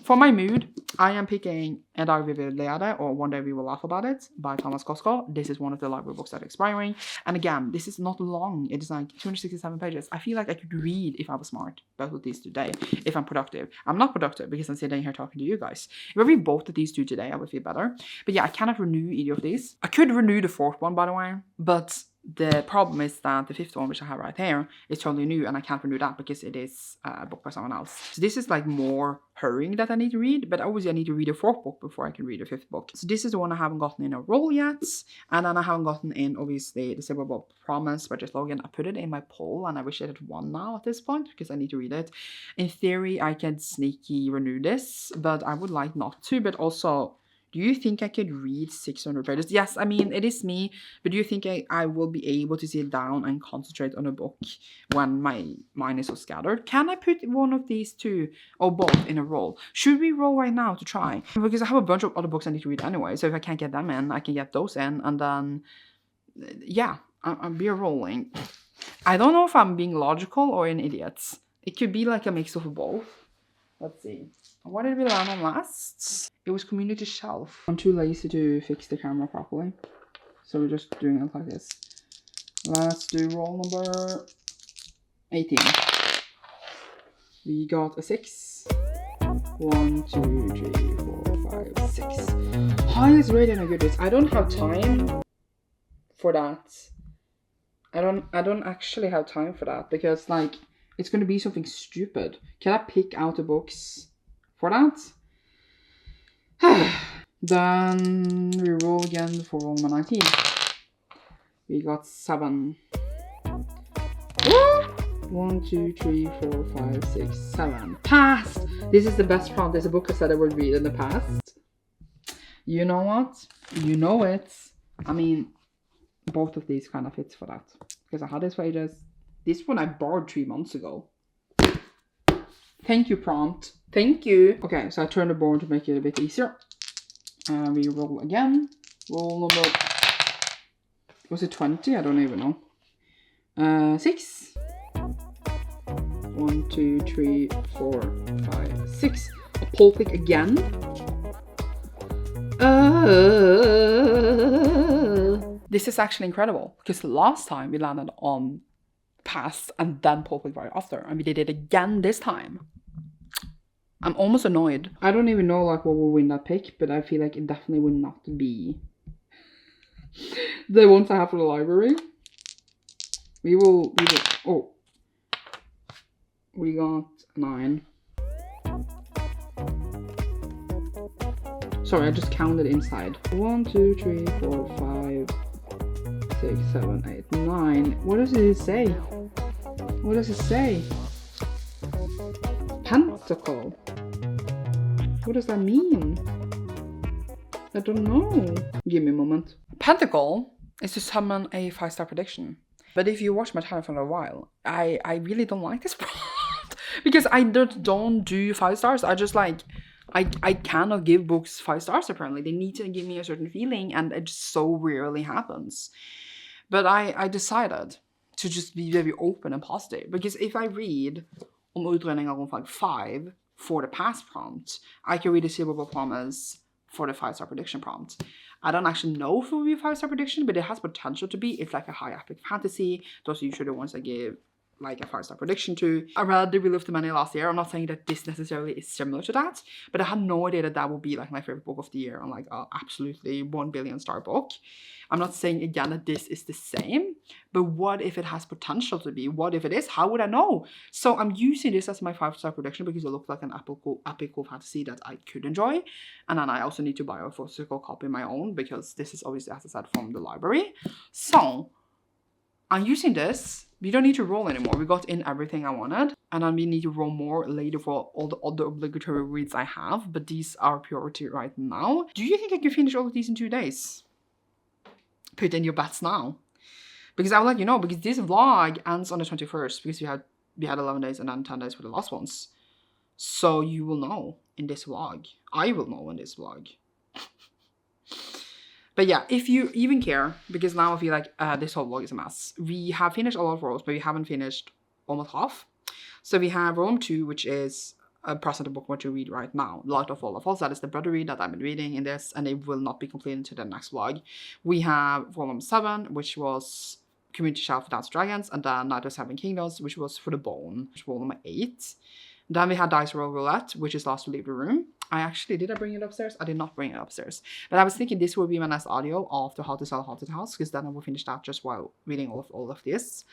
S1: For my mood, I am picking En dag vi vil le det, or One Day We Will Laugh About It by Thomas Kosko. This is one of the library books that are expiring. And again, this is not long. It is like 267 pages. I feel like I could read if I was smart, both of these today, if I'm productive. I'm not productive because I'm sitting here talking to you guys. If I read both of these two today, I would feel better. But yeah, I cannot renew either of these. I could renew the fourth one, by the way, but the problem is that the fifth one, which I have right here, is totally new and I can't renew that because it is a book by someone else. So this is like more hurrying that I need to read, but obviously I need to read a fourth book before I can read a fifth book. So this is the one I haven't gotten in a roll yet. And then I haven't gotten in, obviously, the Spookopoly Promise by Just Logan. I put it in my poll and I wish it had won now at this point because I need to read it. In theory, I can sneaky renew this, but I would like not to. But also, do you think I could read 600 pages? Yes, I mean, it is me, but do you think I will be able to sit down and concentrate on a book when my mind is so scattered? Can I put one of these two or both in a roll? Should we roll right now to try? Because I have a bunch of other books I need to read anyway, so if I can't get them in, I can get those in, and then, yeah, I'll be rolling. I don't know if I'm being logical or an idiot. It could be like a mix of both. Let's see. What did we land on last? It was community shelf. I'm too lazy to fix the camera properly, so we're just doing it like this. Let's do roll number 18. We got a 6. 1, 2, 3, 4, 5, 6. Highest rated on Goodreads. I don't have time for that. I don't actually have time for that because like it's gonna be something stupid. Can I pick out the books for that? Then we roll again for roll number 19. We got 7. 1, 2, 3, 4, 5, 6, 7. Pass! This is the best prompt. There's a book I said I would read in the past. You know what? You know it. I mean, both of these kind of fits for that. Because I had this for ages. This one I borrowed 3 months ago. Thank you, prompt. Thank you. Okay, so I turned the board to make it a bit easier. We roll again. Roll number... Was it 20? I don't even know. 6. 1, 2, 3, 4, 5, 6. A pole pick again. This is actually incredible because last time we landed on pass and then pole pick right after, and we did it again this time. I'm almost annoyed. I don't even know like what will win that pick, but I feel like it definitely will not be the ones I have for the library. We will. Oh, we got 9. Sorry, I just counted inside. 1, 2, 3, 4, 5, 6, 7, 8, 9. What does it say? What does it say? Pentacle. What does that mean? I don't know. Give me a moment. Pentacle is to summon a 5-star prediction. But if you watch my channel for a while, I really don't like this prompt because I don't do 5 stars. I just like I cannot give books 5 stars apparently. They need to give me a certain feeling and it just so rarely happens. But I decided to just be very open and positive because if I read om utredning av omfang 5 for the past prompt, I can read the Spookopoly Promise for the 5-star prediction prompt. I don't actually know if it will be a 5-star prediction, but it has potential to be. It's like a high epic fantasy. Those are usually the ones I give like a 5-star prediction to. I read The Wheel of the Many last year. I'm not saying that this necessarily is similar to that, but I had no idea that that would be like my favorite book of the year. I'm like, oh, absolutely 1 billion star book. I'm not saying again that this is the same, but what if it has potential to be? What if it is? How would I know? So I'm using this as my 5-star prediction because it looked like an epical fantasy that I could enjoy. And then I also need to buy a physical copy of my own because this is obviously, as I said, from the library. So I'm using this. We don't need to roll anymore. We got in everything I wanted. And then we need to roll more later for all the other obligatory reads I have. But these are priority right now. Do you think I can finish all of these in 2 days? Put in your bets now. Because I will let you know. Because this vlog ends on the 21st. Because we had 11 days and then 10 days for the last ones. So you will know in this vlog. I will know in this vlog. But yeah, if you even care, because now I feel like this whole vlog is a mess. We have finished a lot of roles, but we haven't finished almost half. So we have Rome 2, which is a present book what to read right now. Light of All of Us, that is the brother read that I've been reading in this, and it will not be completed until the next vlog. We have Volume 7, which was Community Shelf Dance Dragons, and then Night of 7 Kingdoms, which was For the Bone, which was Volume 8. Then we had Dice Roll Roulette, which is Last to Leave the Room. Did I bring it upstairs? I did not bring it upstairs. But I was thinking this would be my next audio after How to Sell a Haunted House, because then I will finish that just while reading all of this.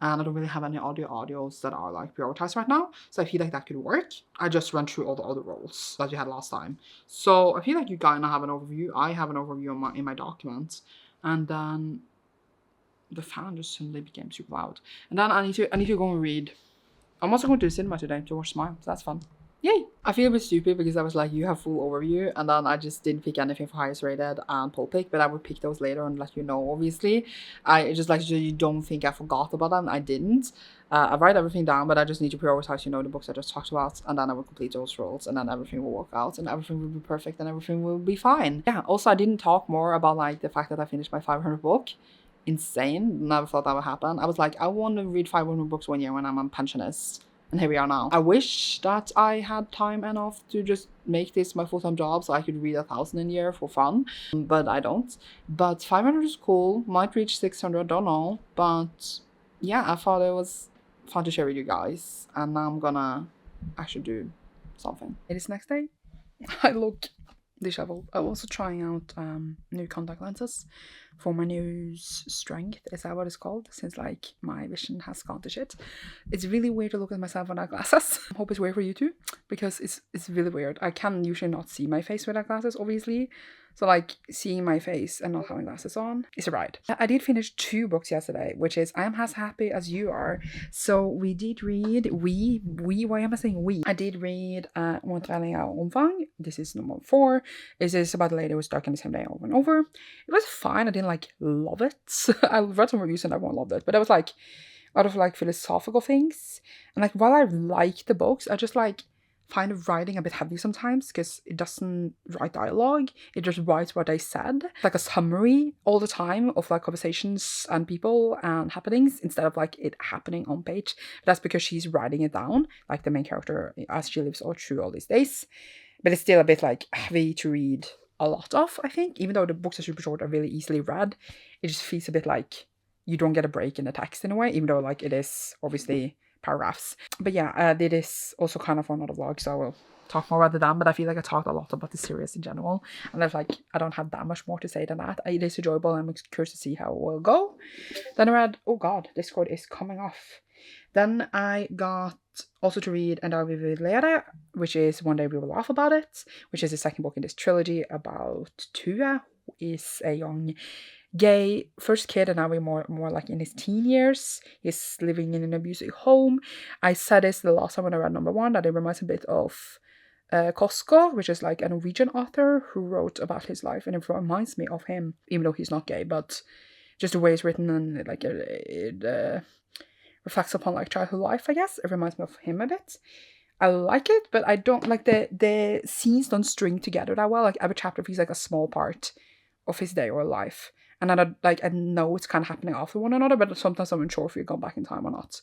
S1: And I don't really have any audios that are like prioritized right now. So I feel like that could work. I just went through all the other roles that we had last time. So I feel like you kind of have an overview. I have an overview in my document. And then the fan just suddenly became super loud. And then I need to go and read. I'm also going to the cinema today to watch Smile, so that's fun. Yay! I feel a bit stupid because I was like, you have full overview, and then I just didn't pick anything for highest rated and poll pick, but I would pick those later and let you know, obviously. I just like, so you don't think I forgot about them. I didn't. I write everything down, but I just need to prioritize, you know, the books I just talked about, and then I will complete those roles, and then everything will work out, and everything will be perfect, and everything will be fine. Yeah, also I didn't talk more about like the fact that I finished my 500 book. Insane. Never thought that would happen. I was like, I want to read 500 books 1 year when I'm a pensionist. And here we are now. I wish that I had time enough to just make this my full-time job so I could read 1,000 a year for fun. But I don't. But 500 is cool. Might reach 600, don't know. But yeah, I thought it was fun to share with you guys. And now I'm gonna actually do something. It is next day. I look disheveled. I'm also trying out new contact lenses for my new strength. Is that what it's called? Since like my vision has gone to shit. It's really weird to look at myself without glasses. I hope it's weird for you too, because it's really weird. I can usually not see my face without glasses, obviously. So like seeing my face and not having glasses on is a ride. I did finish 2 books yesterday, which is I Am As Happy As You Are. So we did read, why am I saying we? I did read Montrealia Omfang. This is number 4. This is about a lady who was stuck in the same day over and over. It was fine. I didn't like love it. I read some reviews and everyone loved it, but I was like a lot of like philosophical things. And like while I like the books, I just like find writing a bit heavy sometimes because it doesn't write dialogue. It just writes what they said, like a summary all the time of like conversations and people and happenings instead of like it happening on page. That's because she's writing it down, like the main character as she lives all through all these days. But it's still a bit like heavy to read a lot of, I think. Even though the books are super short, are really easily read, it just feels a bit like you don't get a break in the text in a way, even though like it is obviously paragraphs. But yeah, this is also kind of another vlog, so I will talk more about them, but I feel like I talked a lot about the series in general, and I don't have that much more to say than that. It is enjoyable, and I'm curious to see how it will go. Then I read, oh god, Discord is coming off. Then I got also to read And I Will Be Later, which is One Day We Will Laugh About It, which is the second book in this trilogy about Tua, who is a young gay first kid, and now we're more like in his teen years. He's living in an abusive home. I said this the last time when I read number 1, that it reminds a bit of Kosko, which is like a Norwegian author who wrote about his life, and it reminds me of him, even though he's not gay, but just the way it's written, and like it reflects upon like childhood life, I guess. It reminds me of him a bit. I like it, but I don't like the scenes don't string together that well. Like every chapter feels like a small part of his day or life. And then I know it's kind of happening after one another, but sometimes I'm unsure if you've gone back in time or not.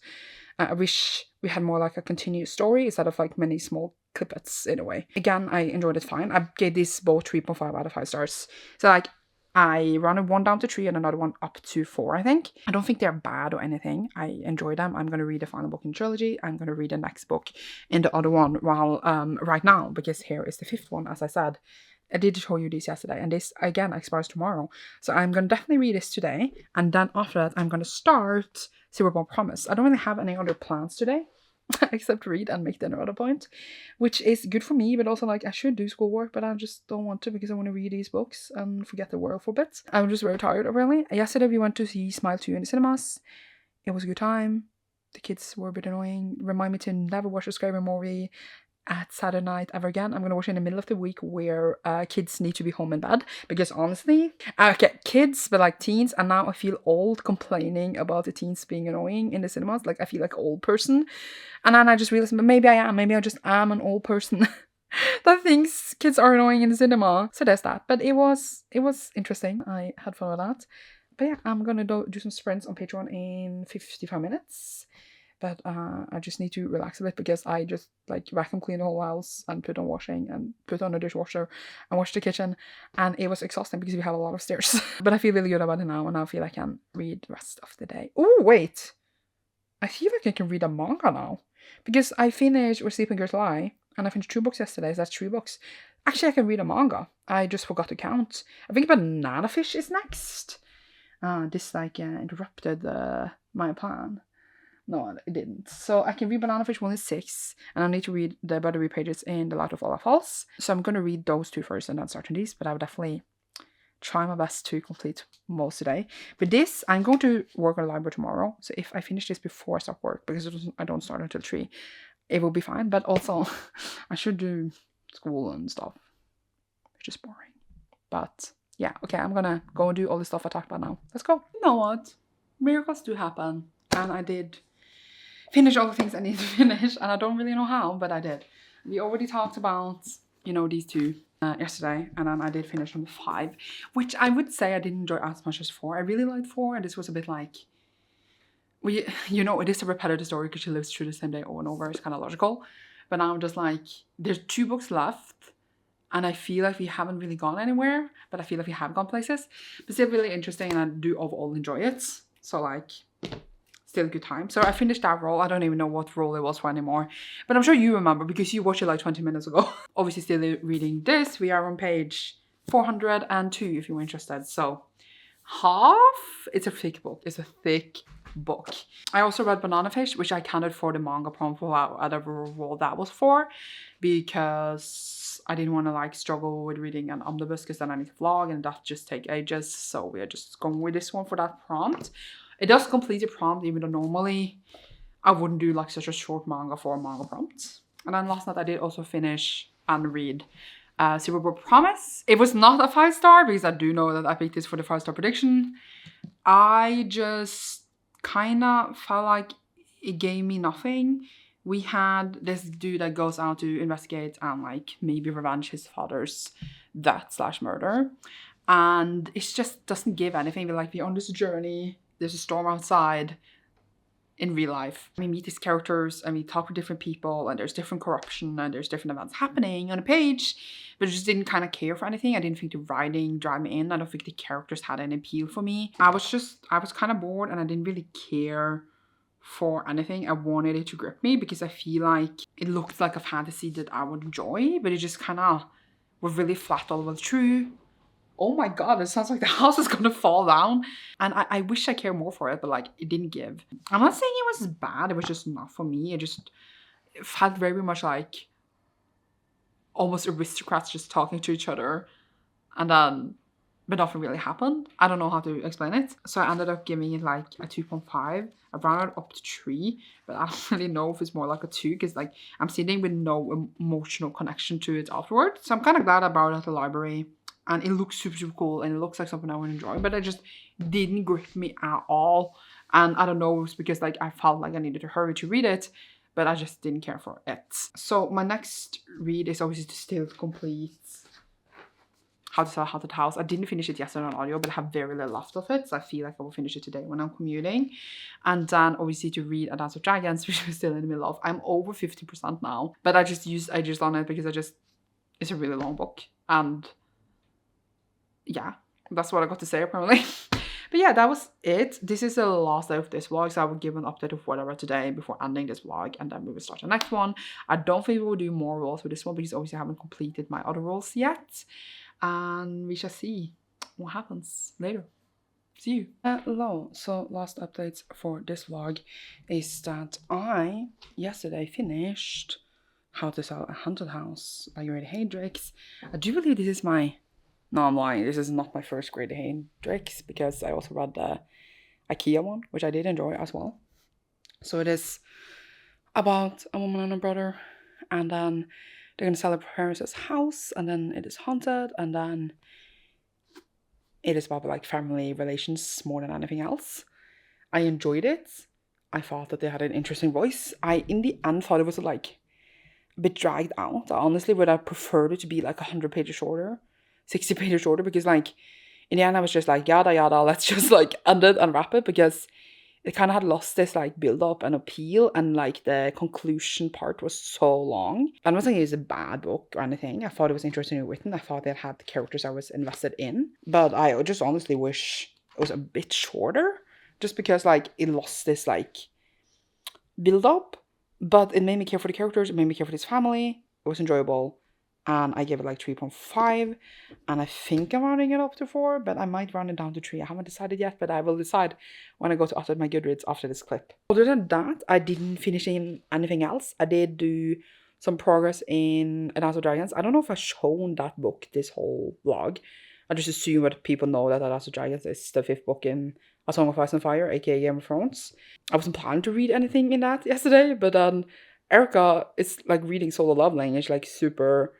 S1: I wish we had more like a continuous story instead of like many small clippets in a way. Again, I enjoyed it fine. I gave this both 3.5 out of 5 stars. So like, I run one down to 3 and another one up to 4, I think. I don't think they're bad or anything. I enjoy them. I'm going to read the final book in the trilogy. I'm going to read the next book in the other one while right now, because here is the 5th one, as I said. I did show you this yesterday, and this, again, expires tomorrow. So I'm going to definitely read this today, and then after that, I'm going to start Silverborn Promise. I don't really have any other plans today, except read and make dinner at a point, which is good for me, but also like I should do schoolwork, but I just don't want to because I want to read these books and forget the world for a bit. I'm just very tired, really. Yesterday we went to see Smile 2 in the cinemas. It was a good time. The kids were a bit annoying. Remind me to never watch a scary movie at Saturday night ever again. I'm gonna watch it in the middle of the week where kids need to be home in bed, because honestly, okay, kids, but like teens, and now I feel old complaining about the teens being annoying in the cinemas. Like I feel like an old person, and then I just realized maybe I am. Maybe I just am an old person that thinks kids are annoying in the cinema. So there's that. But it was interesting. I had fun with that. But yeah, I'm gonna do some sprints on Patreon in 55 minutes. But I just need to relax a bit, because I just like vacuum clean the whole house and put on washing and put on a dishwasher and wash the kitchen, and it was exhausting because we have a lot of stairs. But I feel really good about it now, and I feel I can read the rest of the day. Oh wait, I feel like I can read a manga now, because I finished Where Sleeping Girls Lie, and I finished 2 books yesterday, so that's 3 books. Actually, I can read a manga. I just forgot to count. I think Banana Fish is next. This like interrupted my plan. No, it didn't. So I can read Banana Fish 1 and 6, and I need to read the buttery pages in The Light of Olaf Falls. So I'm going to read those 2 first and then start on these, but I would definitely try my best to complete most today. But this, I'm going to work on the library tomorrow, so if I finish this before I start work, because I don't start until 3, it will be fine. But also, I should do school and stuff, which is boring. But yeah, okay, I'm going to go and do all the stuff I talked about now. Let's go. You know what? Miracles do happen, and I did finish all the things I need to finish, and I don't really know how, but I did. We already talked about, these 2 yesterday, and then I did finish number 5, which I would say I didn't enjoy as much as 4. I really liked 4, and this was a bit like, it is a repetitive story because she lives through the same day over and over. It's kind of logical, but now I'm just like, there's 2 books left, and I feel like we haven't really gone anywhere, but I feel like we have gone places. But still really interesting, and I do overall enjoy it. So like, still a good time. So I finished that role. I don't even know what role it was for anymore, but I'm sure you remember because you watched it like 20 minutes ago. Obviously still reading this. We are on page 402 if you're interested. So it's a thick book. It's a thick book. I also read Banana Fish, which I counted for the manga prompt for whatever role that was for, because I didn't want to like struggle with reading an omnibus, because then I need to vlog and that just take ages. So we are just going with this one for that prompt. It does complete the prompt, even though normally I wouldn't do like such a short manga for a manga prompt. And then last night I did also finish and read Silverborn Promise. It was not a 5-star, because I do know that I picked this for the 5-star prediction. I just kind of felt like it gave me nothing. We had this dude that goes out to investigate and like maybe revenge his father's death/murder. And it just doesn't give anything. We're on this journey. There's a storm outside in real life. We meet these characters and we talk with different people, and there's different corruption and there's different events happening on a page, but I just didn't kind of care for anything. I didn't think the writing drew me in. I don't think the characters had any appeal for me. I was kind of bored, and I didn't really care for anything. I wanted it to grip me because I feel like it looked like a fantasy that I would enjoy, but it just kind of was really flat all the way through. Oh my god, it sounds like the house is gonna fall down. And I wish I cared more for it, but like it didn't give. I'm not saying it was bad, it was just not for me. It felt very much like almost aristocrats just talking to each other, and then but nothing really happened. I don't know how to explain it. So I ended up giving it like a 2.5. I rounded up to 3, but I don't really know if it's more like a 2, because like I'm sitting with no emotional connection to it afterwards. So I'm kind of glad I brought it at the library. And it looks super, super cool, and it looks like something I would enjoy, but it just didn't grip me at all. And I don't know, it was because like I felt like I needed to hurry to read it, but I just didn't care for it. So my next read is obviously to still complete How to Sell a Haunted House. I didn't finish it yesterday on audio, but I have very little left of it, so I feel like I will finish it today when I'm commuting. And then obviously to read A Dance with Dragons, which we're still in the middle of. I'm over 50% now, but I just on it because it's a really long book, and yeah, that's what I got to say apparently. But yeah, that was it. This is the last day of this vlog, so I will give an update of what I read today before ending this vlog, and then we will start the next one. I don't think we will do more roles with this one because obviously I haven't completed my other roles yet, and we shall see what happens later. See you. Hello. So last updates for this vlog is that I yesterday finished How to Sell a Haunted House by Grady Hendrix. I do believe this is my... No, I'm lying. This is not my first Grady Hendrix because I also read the IKEA one, which I did enjoy as well. So it is about a woman and a brother, and then they're going to sell her parents' house, and then it is haunted, and then it is about like family relations more than anything else. I enjoyed it. I thought that they had an interesting voice. I, in the end, thought it was like a bit dragged out. I honestly would have preferred it to be like 100 pages shorter. 60 pages shorter, because like in the end I was just like yada yada, let's just like end it and wrap it, because it kind of had lost this like build up and appeal, and like the conclusion part was so long. I'm not saying it's a bad book or anything. I thought it was interestingly written. I thought it had the characters I was invested in, but I just honestly wish it was a bit shorter, just because like it lost this like build up, but it made me care for the characters, it made me care for this family. It was enjoyable. And I gave it like 3.5, and I think I'm rounding it up to 4, but I might round it down to 3. I haven't decided yet, but I will decide when I go to update my Goodreads after this clip. Other than that, I didn't finish anything else. I did do some progress in A Dance with Dragons. I don't know if I've shown that book this whole vlog. I just assume that people know that A Dance with Dragons is the 5th book in A Song of Ice and Fire, aka Game of Thrones. I wasn't planning to read anything in that yesterday, but then Erica is like reading Solo Love Language, like super...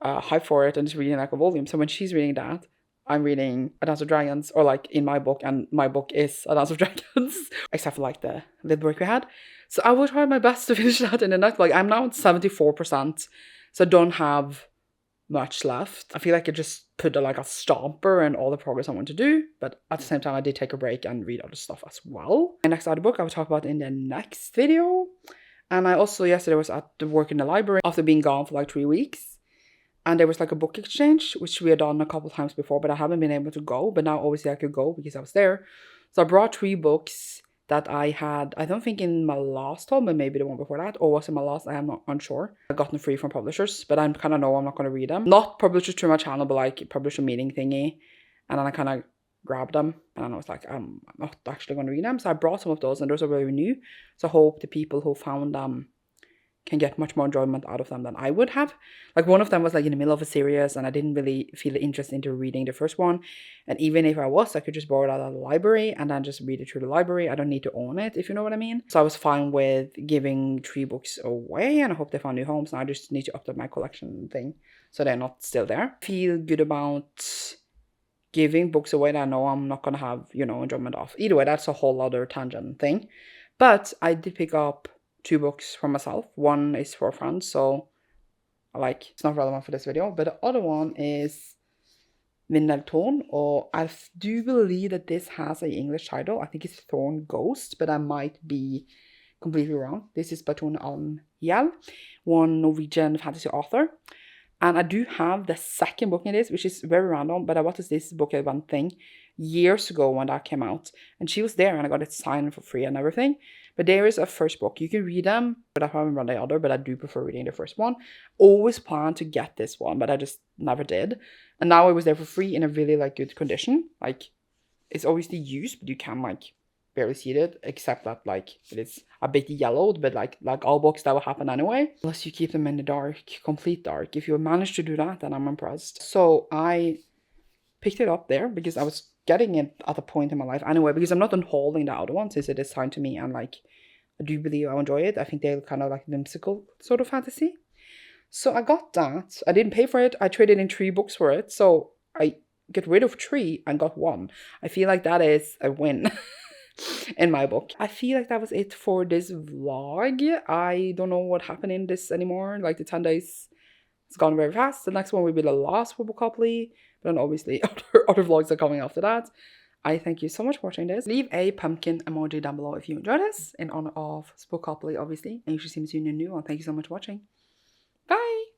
S1: hype for it, and just reading like a volume. So when she's reading that, I'm reading A Dance with Dragons, or like in my book, and my book is A Dance with Dragons, except for like the little break we had. So I will try my best to finish that in the next vlog. I'm now at 74%, so I don't have much left. I feel like I just put like a stomper in all the progress I want to do, but at the same time I did take a break and read other stuff as well. My next audiobook I will talk about in the next video. And I also yesterday was at the work in the library after being gone for like 3 weeks. And there was like a book exchange, which we had done a couple times before, but I haven't been able to go. But now obviously I could go because I was there. So I brought 3 books that I had, I don't think in my last home, but maybe the one before that, or was in my last, I am not unsure. I got them free from publishers, but I kind of know I'm not going to read them. Not publishers through my channel, but like publisher meeting thingy. And then I kind of grabbed them, and I was like, I'm not actually going to read them. So I brought some of those, and those are very new. So I hope the people who found them can get much more enjoyment out of them than I would have. Like one of them was like in the middle of a series, and I didn't really feel the interest into reading the first one. And even if I was, I could just borrow it out of the library and then just read it through the library. I don't need to own it, if you know what I mean. So I was fine with giving 3 books away, and I hope they found new homes. Now I just need to update my collection thing so they're not still there. I feel good about giving books away that I know I'm not gonna have, you know, enjoyment of. Either way, that's a whole other tangent thing. But I did pick up 2 books for myself. One is for friends, so like it's not relevant for this video, but the other one is Vindeltorn, or I do believe that this has an English title. I think it's Thorn Ghost, but I might be completely wrong. This is by Tone Almhjell, one Norwegian fantasy author. And I do have the second book in this, which is very random, but I bought this book at one thing years ago when that came out. And she was there, and I got it signed for free and everything. But there is a first book. You can read them, but I haven't read the other, but I do prefer reading the first one. Always planned to get this one, but I just never did. And now it was there for free in a really like good condition. Like it's obviously used, but you can like barely see it, except that like it is a bit yellowed, but like all books, that will happen anyway. Unless you keep them in the dark, complete dark. If you manage to do that, then I'm impressed. So I picked it up there because I was getting it at a point in my life anyway, because I'm not unholding the other one since it is signed to me, and like I do believe I'll enjoy it. I think they're kind of like whimsical sort of fantasy. So I got that. I didn't pay for it. I traded in 3 books for it. So I get rid of 3 and got 1. I feel like that is a win in my book. I feel like that was it for this vlog. I don't know what happened in this anymore. Like the 10 days, it's gone very fast. The next one will be the last Spookopoly. But then obviously other vlogs are coming after that. I thank you so much for watching this. Leave a pumpkin emoji down below if you enjoyed this, in honor of Spookopoly, obviously. And you should see me soon and new. And thank you so much for watching. Bye!